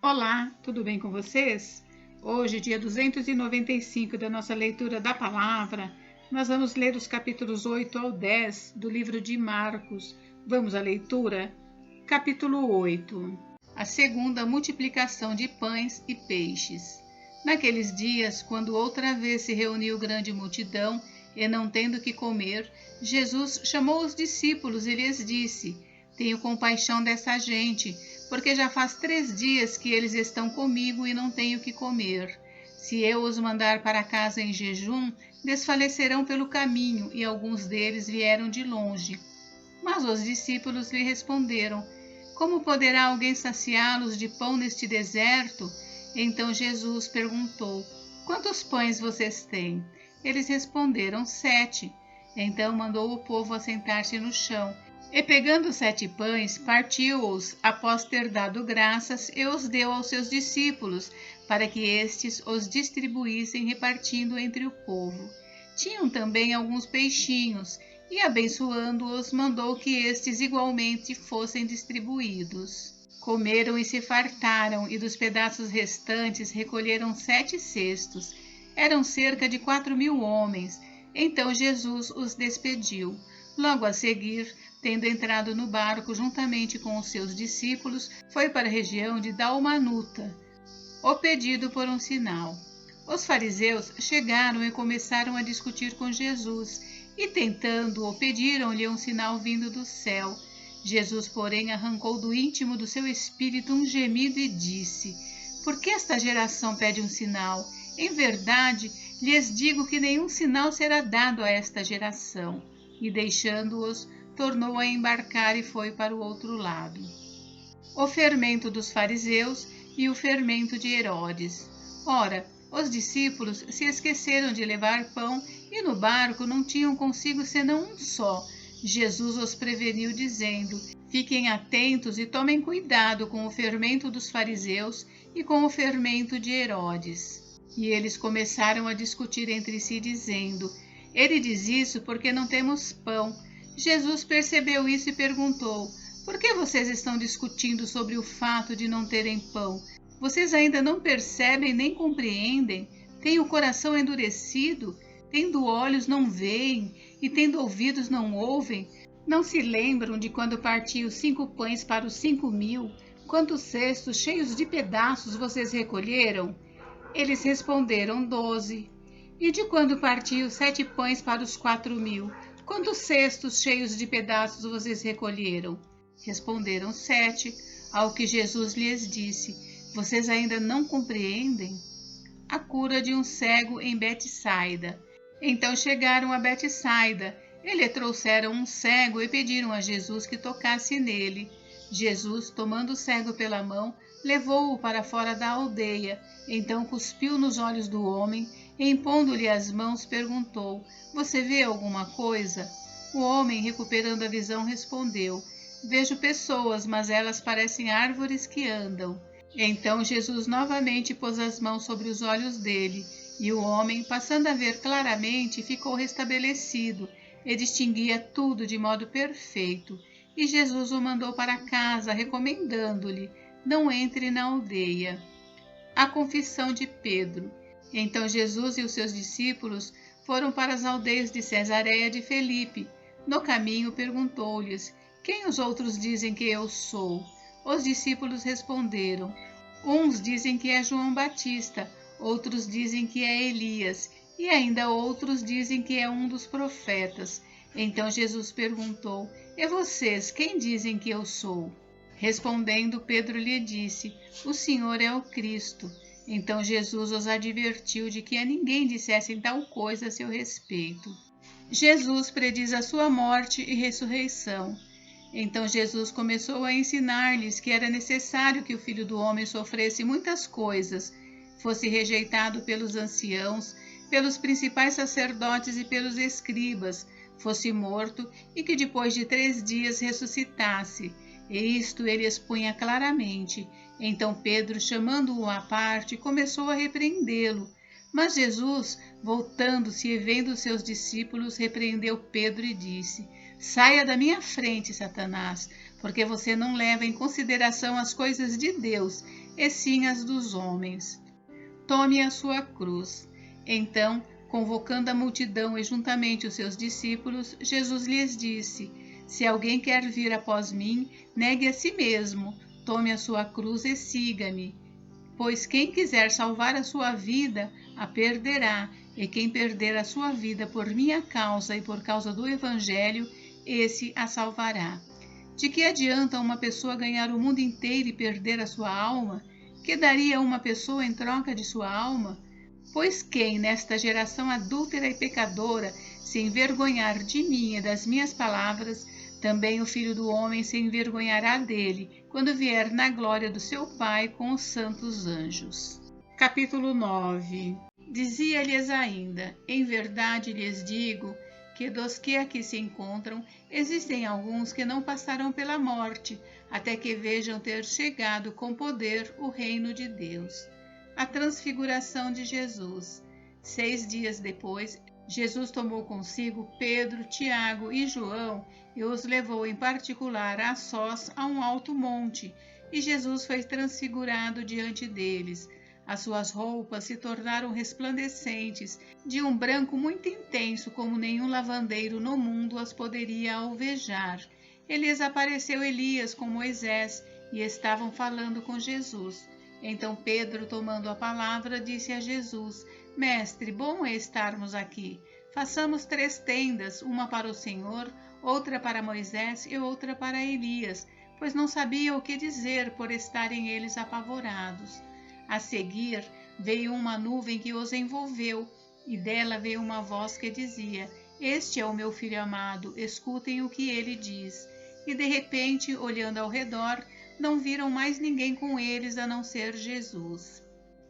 Olá, tudo bem com vocês? Hoje, dia 295 da nossa leitura da palavra, nós vamos ler os capítulos 8 ao 10 do livro de Marcos. Vamos à leitura? Capítulo 8. A segunda multiplicação de pães e peixes. Naqueles dias, quando outra vez se reuniu grande multidão, e não tendo que comer, Jesus chamou os discípulos e lhes disse: Tenho compaixão dessa gente, porque já faz 3 dias que eles estão comigo e não tenho que comer. Se eu os mandar para casa em jejum, desfalecerão pelo caminho, e alguns deles vieram de longe. Mas os discípulos lhe responderam: Como poderá alguém saciá-los de pão neste deserto? Então Jesus perguntou: Quantos pães vocês têm? Eles responderam: 7. Então mandou o povo assentar-se no chão. E pegando 7 pães, partiu-os, após ter dado graças, e os deu aos seus discípulos, para que estes os distribuíssem, repartindo entre o povo. Tinham também alguns peixinhos, e abençoando-os, mandou que estes igualmente fossem distribuídos. Comeram e se fartaram, e dos pedaços restantes recolheram 7 cestos. Eram cerca de 4.000 homens. Então Jesus os despediu. Logo a seguir, tendo entrado no barco juntamente com os seus discípulos, foi para a região de Dalmanuta, o pedido por um sinal. Os fariseus chegaram e começaram a discutir com Jesus, e tentando-o, pediram-lhe um sinal vindo do céu. Jesus, porém, arrancou do íntimo do seu espírito um gemido e disse: Por que esta geração pede um sinal? Em verdade, lhes digo que nenhum sinal será dado a esta geração. E deixando-os, tornou a embarcar e foi para o outro lado. O fermento dos fariseus e o fermento de Herodes. Ora, os discípulos se esqueceram de levar pão e no barco não tinham consigo senão um só. Jesus os preveniu dizendo: Fiquem atentos e tomem cuidado com o fermento dos fariseus e com o fermento de Herodes. E eles começaram a discutir entre si dizendo: Ele diz isso porque não temos pão. Jesus percebeu isso e perguntou: Por que vocês estão discutindo sobre o fato de não terem pão? Vocês ainda não percebem nem compreendem? Têm o coração endurecido? Tendo olhos não veem, e tendo ouvidos não ouvem? Não se lembram de quando parti os 5 pães para os 5.000? Quantos cestos cheios de pedaços vocês recolheram? Eles responderam: 12. E de quando parti os 7 pães para os 4.000? Quantos cestos cheios de pedaços vocês recolheram? Responderam: 7. Ao que Jesus lhes disse: Vocês ainda não compreendem? A cura de um cego em Betsaida. Então chegaram a Betsaida. E lhe trouxeram um cego e pediram a Jesus que tocasse nele. Jesus, tomando o cego pela mão, levou-o para fora da aldeia. Então cuspiu nos olhos do homem, e impondo-lhe as mãos, perguntou: Você vê alguma coisa? O homem, recuperando a visão, respondeu: Vejo pessoas, mas elas parecem árvores que andam. Então Jesus novamente pôs as mãos sobre os olhos dele, e o homem, passando a ver claramente, ficou restabelecido, e distinguia tudo de modo perfeito. E Jesus o mandou para casa, recomendando-lhe: Não entre na aldeia. A confissão de Pedro. Então Jesus e os seus discípulos foram para as aldeias de Cesareia de Felipe. No caminho perguntou-lhes: Quem os outros dizem que eu sou? Os discípulos responderam: Uns dizem que é João Batista, outros dizem que é Elias, e ainda outros dizem que é um dos profetas. Então Jesus perguntou: E vocês, quem dizem que eu sou? Respondendo, Pedro lhe disse: O Senhor é o Cristo. Então Jesus os advertiu de que a ninguém dissessem tal coisa a seu respeito. Jesus prediz a sua morte e ressurreição. Então Jesus começou a ensinar-lhes que era necessário que o Filho do Homem sofresse muitas coisas, fosse rejeitado pelos anciãos, pelos principais sacerdotes e pelos escribas, fosse morto e que depois de 3 dias ressuscitasse. E isto ele expunha claramente. Então Pedro, chamando-o à parte, começou a repreendê-lo. Mas Jesus, voltando-se e vendo seus discípulos, repreendeu Pedro e disse: Saia da minha frente, Satanás, porque você não leva em consideração as coisas de Deus, e sim as dos homens. Tome a sua cruz. Então, convocando a multidão e juntamente os seus discípulos, Jesus lhes disse: Se alguém quer vir após mim, negue a si mesmo, tome a sua cruz e siga-me. Pois quem quiser salvar a sua vida, a perderá, e quem perder a sua vida por minha causa e por causa do Evangelho, esse a salvará. De que adianta uma pessoa ganhar o mundo inteiro e perder a sua alma? Que daria uma pessoa em troca de sua alma? Pois quem, nesta geração adúltera e pecadora, se envergonhar de mim e das minhas palavras, também o Filho do Homem se envergonhará dele, quando vier na glória do seu Pai com os santos anjos. Capítulo 9. Dizia-lhes ainda: Em verdade lhes digo que dos que aqui se encontram, existem alguns que não passarão pela morte, até que vejam ter chegado com poder o reino de Deus. A transfiguração de Jesus. 6 dias depois, Jesus tomou consigo Pedro, Tiago e João e os levou em particular a sós a um alto monte, e Jesus foi transfigurado diante deles. As suas roupas se tornaram resplandecentes, de um branco muito intenso, como nenhum lavandeiro no mundo as poderia alvejar. E lhes apareceu Elias com Moisés, e estavam falando com Jesus. Então Pedro, tomando a palavra, disse a Jesus: Mestre, bom é estarmos aqui. Façamos 3 tendas, uma para o Senhor, outra para Moisés e outra para Elias, pois não sabia o que dizer por estarem eles apavorados. A seguir, veio uma nuvem que os envolveu, e dela veio uma voz que dizia: Este é o meu filho amado, escutem o que ele diz. E de repente, olhando ao redor, não viram mais ninguém com eles a não ser Jesus.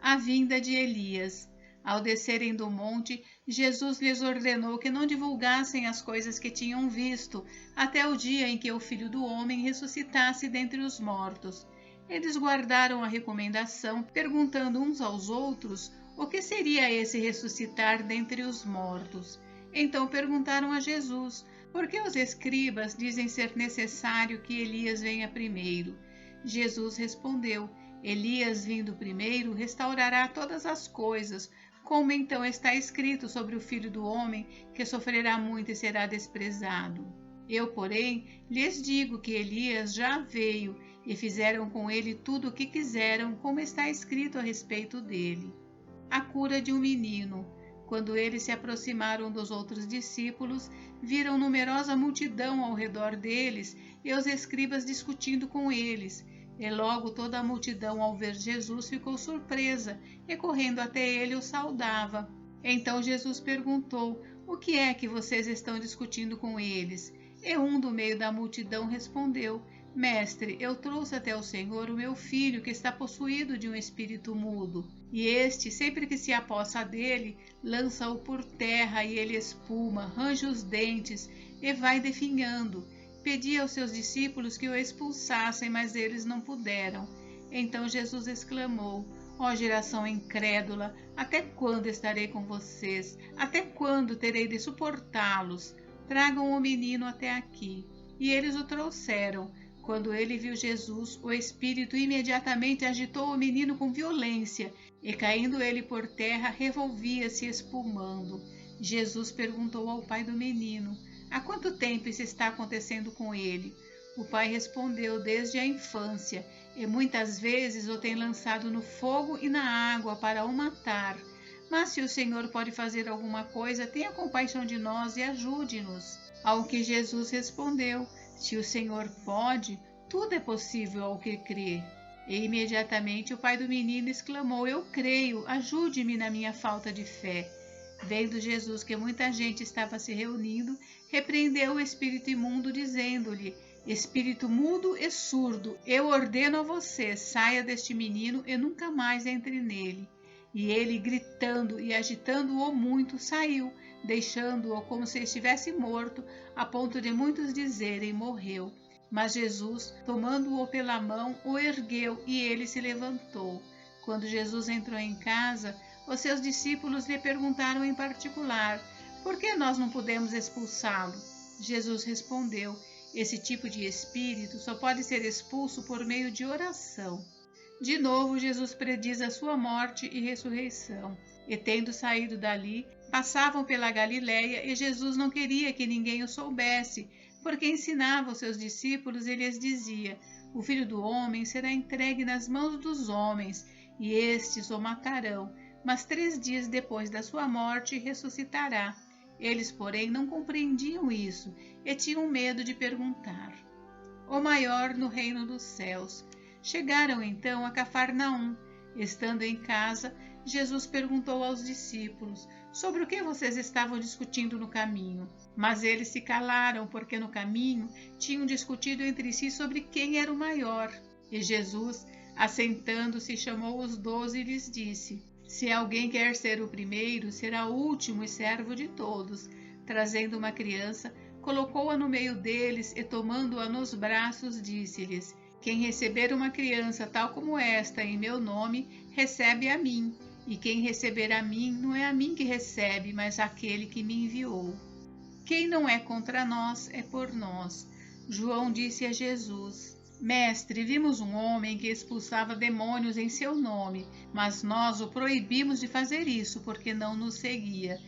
A vinda de Elias. Ao descerem do monte, Jesus lhes ordenou que não divulgassem as coisas que tinham visto, até o dia em que o Filho do Homem ressuscitasse dentre os mortos. Eles guardaram a recomendação, perguntando uns aos outros o que seria esse ressuscitar dentre os mortos. Então perguntaram a Jesus: por que os escribas dizem ser necessário que Elias venha primeiro? Jesus respondeu: Elias, vindo primeiro, restaurará todas as coisas, como então está escrito sobre o Filho do Homem, que sofrerá muito e será desprezado. Eu, porém, lhes digo que Elias já veio, e fizeram com ele tudo o que quiseram, como está escrito a respeito dele. A cura de um menino. Quando eles se aproximaram dos outros discípulos, viram numerosa multidão ao redor deles e os escribas discutindo com eles. E logo toda a multidão, ao ver Jesus, ficou surpresa e, correndo até ele, o saudava. Então Jesus perguntou: O que é que vocês estão discutindo com eles? E um do meio da multidão respondeu: Mestre, eu trouxe até o Senhor o meu filho, que está possuído de um espírito mudo. E este, sempre que se apossa dele, lança-o por terra e ele espuma, range os dentes e vai definhando. Pedi aos seus discípulos que o expulsassem, mas eles não puderam. Então Jesus exclamou: Ó geração incrédula, até quando estarei com vocês? Até quando terei de suportá-los? Tragam o menino até aqui. E eles o trouxeram. Quando ele viu Jesus, o espírito imediatamente agitou o menino com violência, e caindo ele por terra, revolvia-se espumando. Jesus perguntou ao pai do menino: Há quanto tempo isso está acontecendo com ele? O pai respondeu: Desde a infância, e muitas vezes o tem lançado no fogo e na água para o matar. Mas se o Senhor pode fazer alguma coisa, tenha compaixão de nós e ajude-nos. Ao que Jesus respondeu: Se o Senhor pode, tudo é possível ao que crê. E imediatamente o pai do menino exclamou: Eu creio, ajude-me na minha falta de fé. Vendo Jesus que muita gente estava se reunindo, repreendeu o espírito imundo, dizendo-lhe: Espírito mudo e surdo, eu ordeno a você, saia deste menino e nunca mais entre nele. E ele, gritando e agitando-o muito, saiu, deixando-o como se estivesse morto, a ponto de muitos dizerem: morreu. Mas Jesus, tomando-o pela mão, o ergueu e ele se levantou. Quando Jesus entrou em casa, os seus discípulos lhe perguntaram em particular: por que nós não podemos expulsá-lo? Jesus respondeu: esse tipo de espírito só pode ser expulso por meio de oração. De novo, Jesus prediz a sua morte e ressurreição. E tendo saído dali, passavam pela Galiléia, e Jesus não queria que ninguém o soubesse, porque ensinava os seus discípulos e lhes dizia: o Filho do Homem será entregue nas mãos dos homens, e estes o matarão, mas 3 dias depois da sua morte ressuscitará. Eles, porém, não compreendiam isso e tinham medo de perguntar. O maior no reino dos céus. Chegaram então a Cafarnaum. Estando em casa, Jesus perguntou aos discípulos: sobre o que vocês estavam discutindo no caminho? Mas eles se calaram, porque no caminho tinham discutido entre si sobre quem era o maior. E Jesus, assentando-se, chamou os 12 e lhes disse: se alguém quer ser o primeiro, será o último e servo de todos. Trazendo uma criança, colocou-a no meio deles e, tomando-a nos braços, disse-lhes: quem receber uma criança tal como esta em meu nome, recebe a mim. E quem receber a mim, não é a mim que recebe, mas aquele que me enviou. Quem não é contra nós, é por nós. João disse a Jesus: Mestre, vimos um homem que expulsava demônios em seu nome, mas nós o proibimos de fazer isso, porque não nos seguia.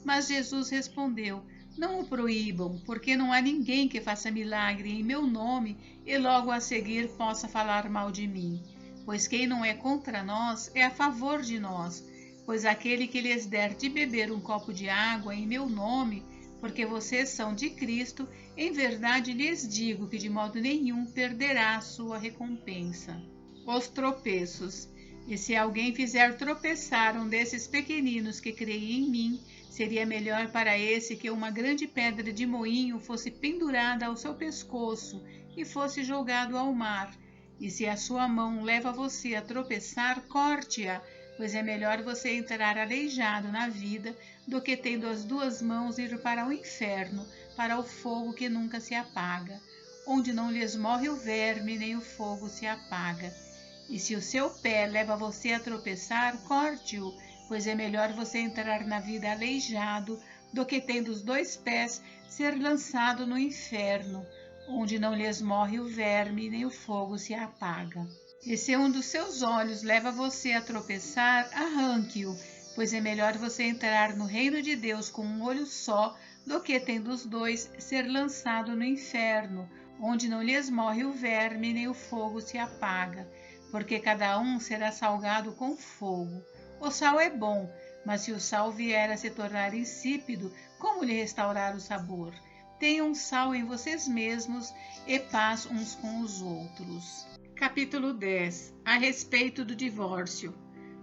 Mas Jesus respondeu: não o proíbam, porque não há ninguém que faça milagre em meu nome e logo a seguir possa falar mal de mim. Pois quem não é contra nós é a favor de nós. Pois aquele que lhes der de beber um copo de água em meu nome, porque vocês são de Cristo, em verdade lhes digo que de modo nenhum perderá a sua recompensa. Os tropeços. E se alguém fizer tropeçar um desses pequeninos que creem em mim, seria melhor para esse que uma grande pedra de moinho fosse pendurada ao seu pescoço e fosse jogado ao mar. E se a sua mão leva você a tropeçar, corte-a, pois é melhor você entrar aleijado na vida do que, tendo as 2 mãos, ir para o inferno, para o fogo que nunca se apaga, onde não lhes morre o verme, nem o fogo se apaga. E se o seu pé leva você a tropeçar, corte-o, pois é melhor você entrar na vida aleijado do que, tendo os 2 pés, ser lançado no inferno, onde não lhes morre o verme, nem o fogo se apaga. E se um dos seus olhos leva você a tropeçar, arranque-o, pois é melhor você entrar no reino de Deus com um olho só, do que, tendo os 2, ser lançado no inferno, onde não lhes morre o verme, nem o fogo se apaga. Porque cada um será salgado com fogo. O sal é bom, mas se o sal vier a se tornar insípido, como lhe restaurar o sabor? Tenham sal em vocês mesmos e paz uns com os outros. Capítulo 10. A respeito do divórcio.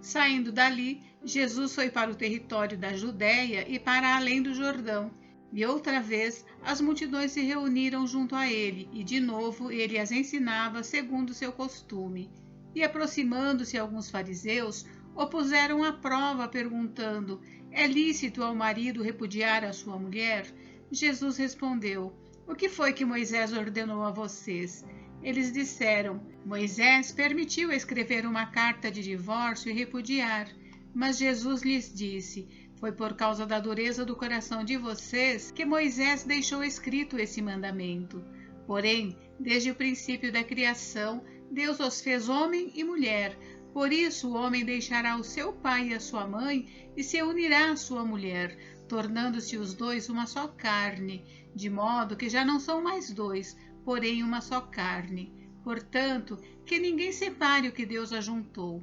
Saindo dali, Jesus foi para o território da Judéia e para além do Jordão. E outra vez as multidões se reuniram junto a ele, e de novo ele as ensinava segundo seu costume. E aproximando-se alguns fariseus, o puseram à prova, perguntando: é lícito ao marido repudiar a sua mulher? Jesus respondeu: o que foi que Moisés ordenou a vocês? Eles disseram: Moisés permitiu escrever uma carta de divórcio e repudiar. Mas Jesus lhes disse: foi por causa da dureza do coração de vocês que Moisés deixou escrito esse mandamento. Porém, desde o princípio da criação, Deus os fez homem e mulher. Por isso o homem deixará o seu pai e a sua mãe e se unirá à sua mulher, tornando-se os 2 uma só carne, de modo que já não são mais 2, porém uma só carne. Portanto, que ninguém separe o que Deus ajuntou.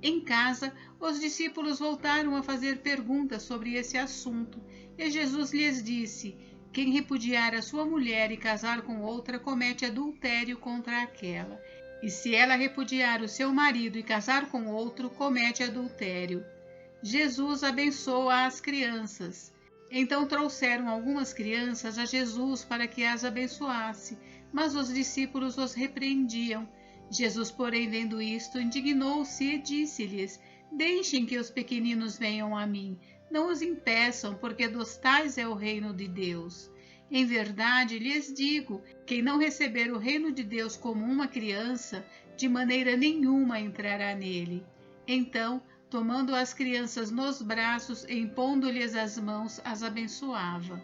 Em casa, os discípulos voltaram a fazer perguntas sobre esse assunto, e Jesus lhes disse: quem repudiar a sua mulher e casar com outra comete adultério contra aquela. E se ela repudiar o seu marido e casar com outro, comete adultério. Jesus abençoa as crianças. Então trouxeram algumas crianças a Jesus para que as abençoasse, mas os discípulos os repreendiam. Jesus, porém, vendo isto, indignou-se e disse-lhes: deixem que os pequeninos venham a mim, não os impeçam, porque dos tais é o reino de Deus. Em verdade lhes digo, quem não receber o reino de Deus como uma criança, de maneira nenhuma entrará nele. Então, tomando as crianças nos braços e impondo-lhes as mãos, as abençoava.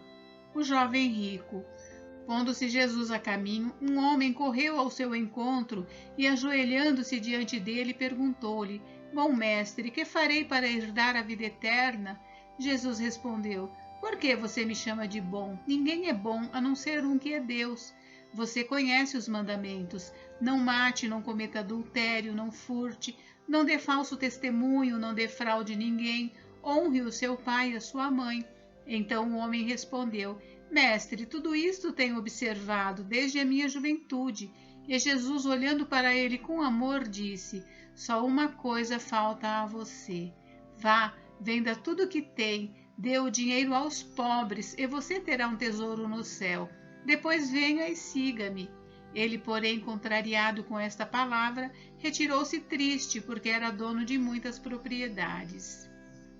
O jovem rico. Pondo-se Jesus a caminho, um homem correu ao seu encontro e, ajoelhando-se diante dele, perguntou-lhe: Bom mestre, que farei para herdar a vida eterna? Jesus respondeu: Por que você me chama de bom? Ninguém é bom a não ser um que é Deus. Você conhece os mandamentos: não mate, não cometa adultério, não furte, não dê falso testemunho, não defraude ninguém, honre o seu pai e a sua mãe. Então o homem respondeu: Mestre, tudo isto tenho observado desde a minha juventude. E Jesus, olhando para ele com amor, disse: Só uma coisa falta a você. Vá, venda tudo o que tem, dê o dinheiro aos pobres, e você terá um tesouro no céu. Depois venha e siga-me. Ele, porém, contrariado com esta palavra, retirou-se triste, porque era dono de muitas propriedades.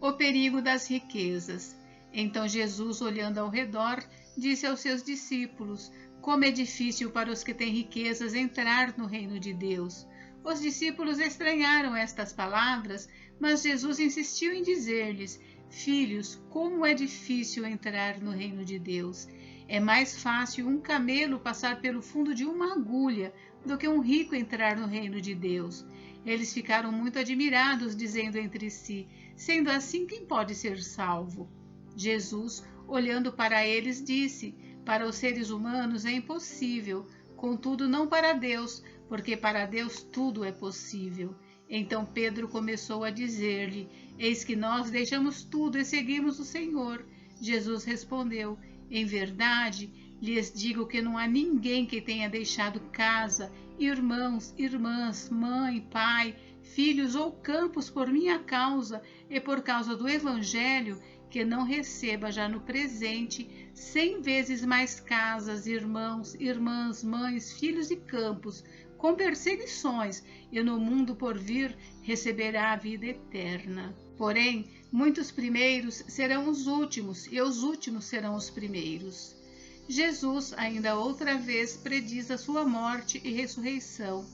O perigo das riquezas. Então Jesus, olhando ao redor, disse aos seus discípulos: Como é difícil para os que têm riquezas entrar no reino de Deus. Os discípulos estranharam estas palavras, mas Jesus insistiu em dizer-lhes: Filhos, como é difícil entrar no reino de Deus. É mais fácil um camelo passar pelo fundo de uma agulha do que um rico entrar no reino de Deus. Eles ficaram muito admirados, dizendo entre si: Sendo assim, quem pode ser salvo? Jesus, olhando para eles, disse: Para os seres humanos é impossível, contudo não para Deus, porque para Deus tudo é possível. Então Pedro começou a dizer-lhe: Eis que nós deixamos tudo e seguimos o Senhor. Jesus respondeu: Em verdade, lhes digo que não há ninguém que tenha deixado casa, irmãos, irmãs, mãe, pai, filhos ou campos por minha causa e por causa do Evangelho, que não receba já no presente 100 vezes mais casas, irmãos, irmãs, mães, filhos e campos, com perseguições, e no mundo por vir receberá a vida eterna. Porém, muitos primeiros serão os últimos, e os últimos serão os primeiros. Jesus, ainda outra vez, prediz a sua morte e ressurreição.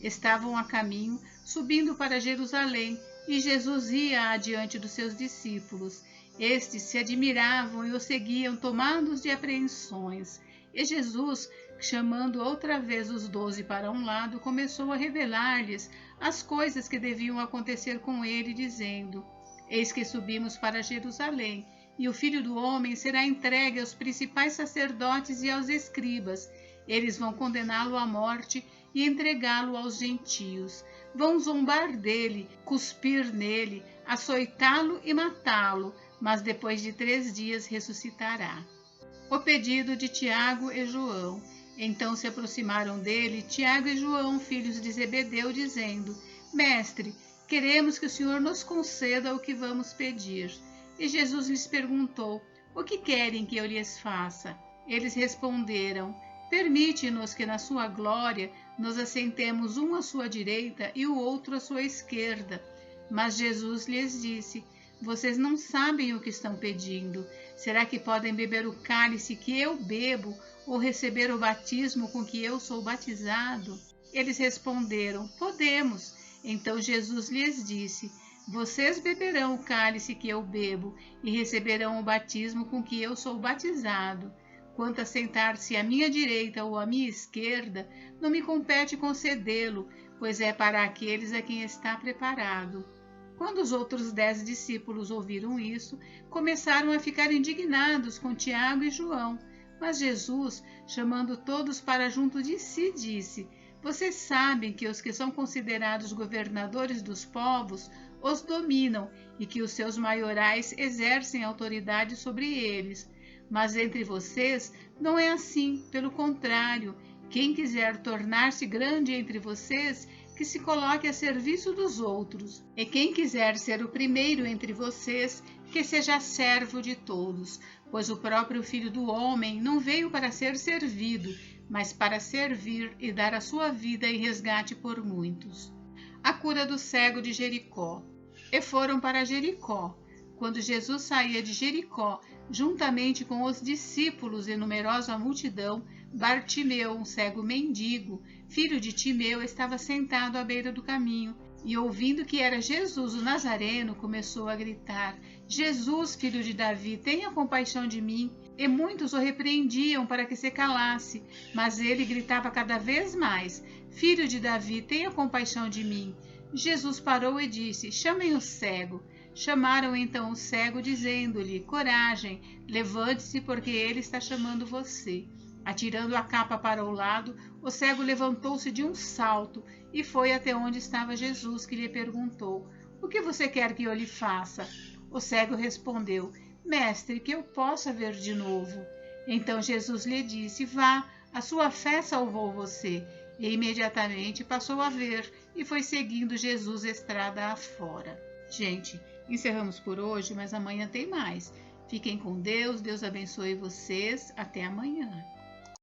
Estavam a caminho, subindo para Jerusalém, e Jesus ia adiante dos seus discípulos. Estes se admiravam e o seguiam, tomados de apreensões. E Jesus, chamando outra vez os 12 para um lado, começou a revelar-lhes as coisas que deviam acontecer com ele, dizendo: Eis que subimos para Jerusalém, e o Filho do Homem será entregue aos principais sacerdotes e aos escribas. Eles vão condená-lo à morte e entregá-lo aos gentios. Vão zombar dele, cuspir nele, açoitá-lo e matá-lo, mas depois de 3 dias ressuscitará. O pedido de Tiago e João. Então se aproximaram dele Tiago e João, filhos de Zebedeu, dizendo: Mestre, queremos que o Senhor nos conceda o que vamos pedir. E Jesus lhes perguntou: O que querem que eu lhes faça? Eles responderam: Permite-nos que na sua glória nos assentemos um à sua direita e o outro à sua esquerda. Mas Jesus lhes disse: Vocês não sabem o que estão pedindo. Será que podem beber o cálice que eu bebo ou receber o batismo com que eu sou batizado? Eles responderam: Podemos. Então Jesus lhes disse: Vocês beberão o cálice que eu bebo e receberão o batismo com que eu sou batizado. Quanto a sentar-se à minha direita ou à minha esquerda, não me compete concedê-lo, pois é para aqueles a quem está preparado. Quando os outros 10 discípulos ouviram isso, começaram a ficar indignados com Tiago e João. Mas Jesus, chamando todos para junto de si, disse: Vocês sabem que os que são considerados governadores dos povos os dominam e que os seus maiorais exercem autoridade sobre eles. Mas entre vocês não é assim, pelo contrário. Quem quiser tornar-se grande entre vocês, que se coloque a serviço dos outros. E quem quiser ser o primeiro entre vocês, que seja servo de todos. Pois o próprio Filho do Homem não veio para ser servido, mas para servir e dar a sua vida em resgate por muitos. A cura do cego de Jericó. E foram para Jericó. Quando Jesus saía de Jericó, juntamente com os discípulos e numerosa multidão, Bartimeu, um cego mendigo, filho de Timeu, estava sentado à beira do caminho. e, ouvindo que era Jesus o Nazareno, começou a gritar: Jesus, filho de Davi, tenha compaixão de mim. E muitos o repreendiam para que se calasse, mas ele gritava cada vez mais: Filho de Davi, tenha compaixão de mim. Jesus parou e disse: Chamem o cego. Chamaram então o cego, dizendo-lhe: Coragem, levante-se, porque ele está chamando você. Atirando a capa para o lado, o cego levantou-se de um salto e foi até onde estava Jesus, que lhe perguntou: O que você quer que eu lhe faça? O cego respondeu: Mestre, que eu possa ver de novo. Então Jesus lhe disse: Vá, a sua fé salvou você. E imediatamente passou a ver e foi seguindo Jesus estrada afora. Gente, encerramos por hoje, mas amanhã tem mais. Fiquem com Deus, Deus abençoe vocês. Até amanhã.